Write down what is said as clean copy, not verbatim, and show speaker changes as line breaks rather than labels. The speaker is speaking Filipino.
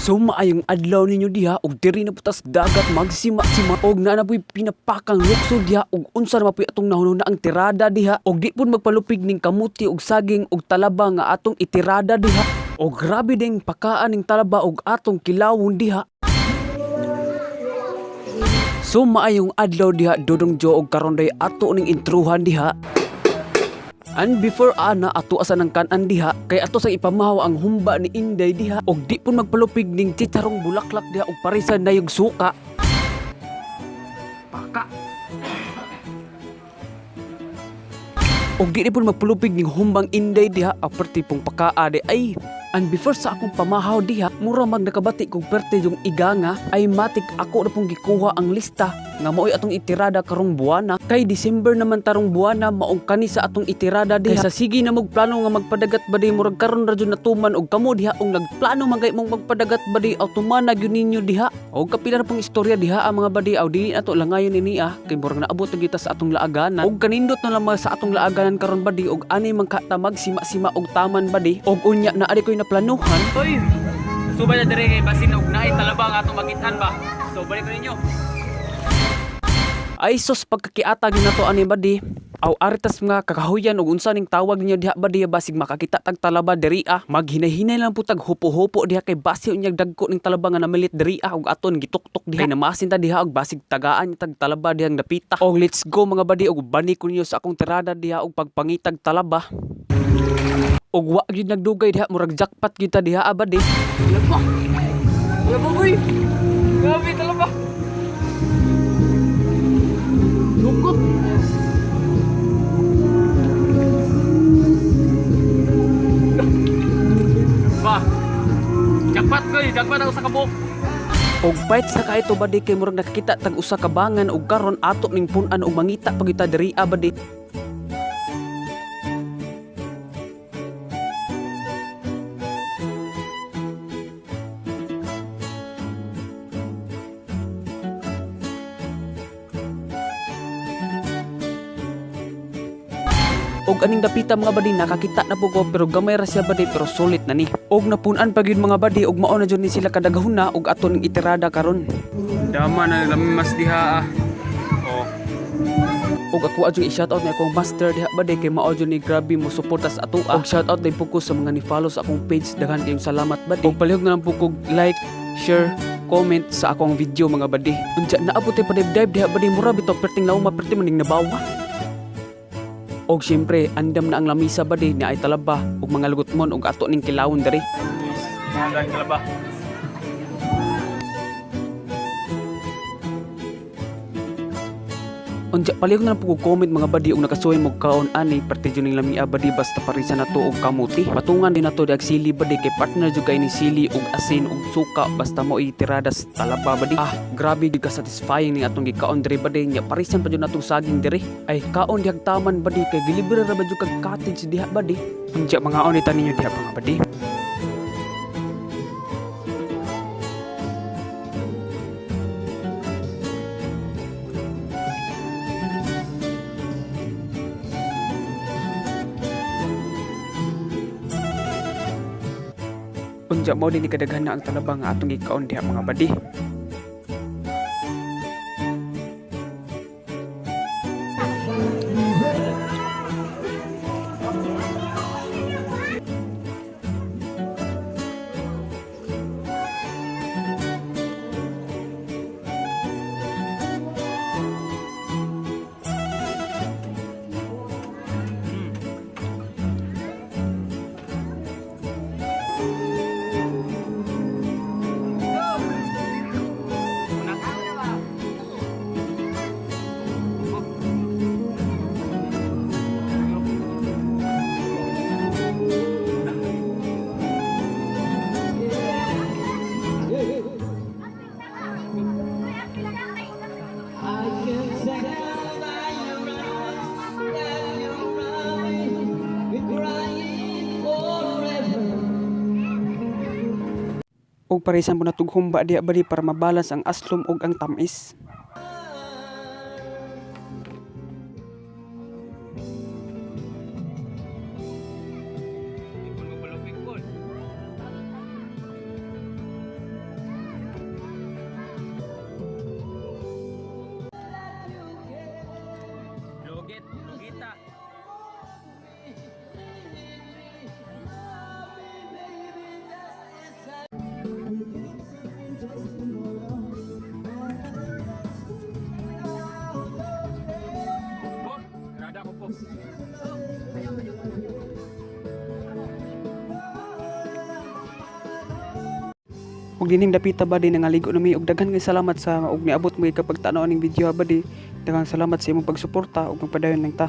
So maayong adlaw ninyo diha og diri na putas dagat magsima-sima og naa na po'y pinapakang lukso diha og unsa na mapoy atong nahunona ang tirada diha og di pud magpalupig ning kamuti og saging og talaba nga atong itirada diha. Og grabe ding pakaan ning talaba og atong kilawon diha. So maayong adlaw diha Dodong Jo og karon day ato ning intruhan diha. And before ana ato asa ng kanan diha kay ato sa ipamahaw ang humba ni Inday diha og di pun magpalupig ning chicharong bulaklak diha og parisan na yung suka. Paka. Og di pun magpalupig ning humbang Inday diha aperti pong pakaade ay. And before sa akong pamahaw diha, mura mag nakabati kong perte yung iganga ay matik ako na pong gikuha ang lista nga mao'y atong itirada karong buwana. Kay December naman tarong buwana maong kani sa atong itirada diha. Sa sige na mong plano nga magpadagat badi murag karon ra jud natuman og kamo diha og nagplano magay mong magpadagat badi automana gyud ninyo diha. Og kapila na pong istorya diha ang mga badi aw dili ato langayon ini kay murag naabot na kita sa atong laaganan. Og kanindot na lamang sa atong laaganan karon badi og ani man katamag sima-sima og taman badi. Og unya na adi koy na planuhan.
Hoy! Subay na dire kay basin og naay talaba nga atong magitan ba. So balik ko ninyo.
Ay sos pagkakiata gyud nato ani badi. Aw aritas nga kakahuyan og unsa ning tawag ninyo diha badi basig makakita tag talaba diri maghinay-hinay lang putag hupo-hupo diha kay basi unyag dagko ning talaba nga namilit diri og aton gituktok diha. Kay namasin ta diha og basig tagaan tag talaba dihang napita. Og let's go mga badi og bani ko ninyo sa akong tirada diha og pagpangitag talaba. Og wa gyud nagdugay diha murag jackpot gyud ta diha abadi.
Talaba! Talaba boy! Grabe talaba! Lukot! Ba! Jackpot ko jackpot ako sa kabuk!
Og bait sa kaito badi kay murag nakakita tag usa ka bangan og karon ato ning pun-an og mangita pag kita diri badi. Og aning dapita mga badi nakakita na po ko pero gamay ra siya badi pero sulit na ni. Og napunan pa gyud mga badi og mao na jud ni sila kadagahuna og aton ning itirada karon.
Dama na lamimas diha Oh.
Og ako adyo i-shoutout ni akong master diha badi kay mao jud ni grabe mo suporta sa ato. Og shoutout din po ko sa mga ni-follow sa akong page. Daghan kayong salamat badi. Og palihog na lang po ko like, share, comment sa akong video mga badi. Unya naabot tay pa-dive diha badi mura bitaw perting lauma perti maning nabawa. Og syempre, andam na ang lamisa badi ni ay talaba ug mga lugotmon ug ato ning kilawon diri.
Mga talaba.
Unya palihog na lang po ko comment mga badi ug nakasuway mo kaon ani parte jud ning lamia badi basta parisa na to og kamuti. Patungan din nato dag sili badi kay partner jud kay ni sili ug asin ug suka basta mo itiradas talaba badi. Grabe jud ka satisfying ning atong gikaon diri badi nya parisan pa jud natong saging diri. Ay kaon diag taman badi kay gilibre ra ba jud kag cottage diha badi. Unya mga onitan ninyo diha mga badi. Unya mao din ni kadaghan na ang talaba nga atong gikaon diha mga badi. Og parisan mo natug humba diha badi para mabalance ang aslom ug ang tamis. ug dining dapita badi nangaligo na mi ug daghan kay salamat sa ug niabot mo kapag tanaw ning video ha badi. Daghang salamat sa imong pagsuporta ug magpadayon lang ta.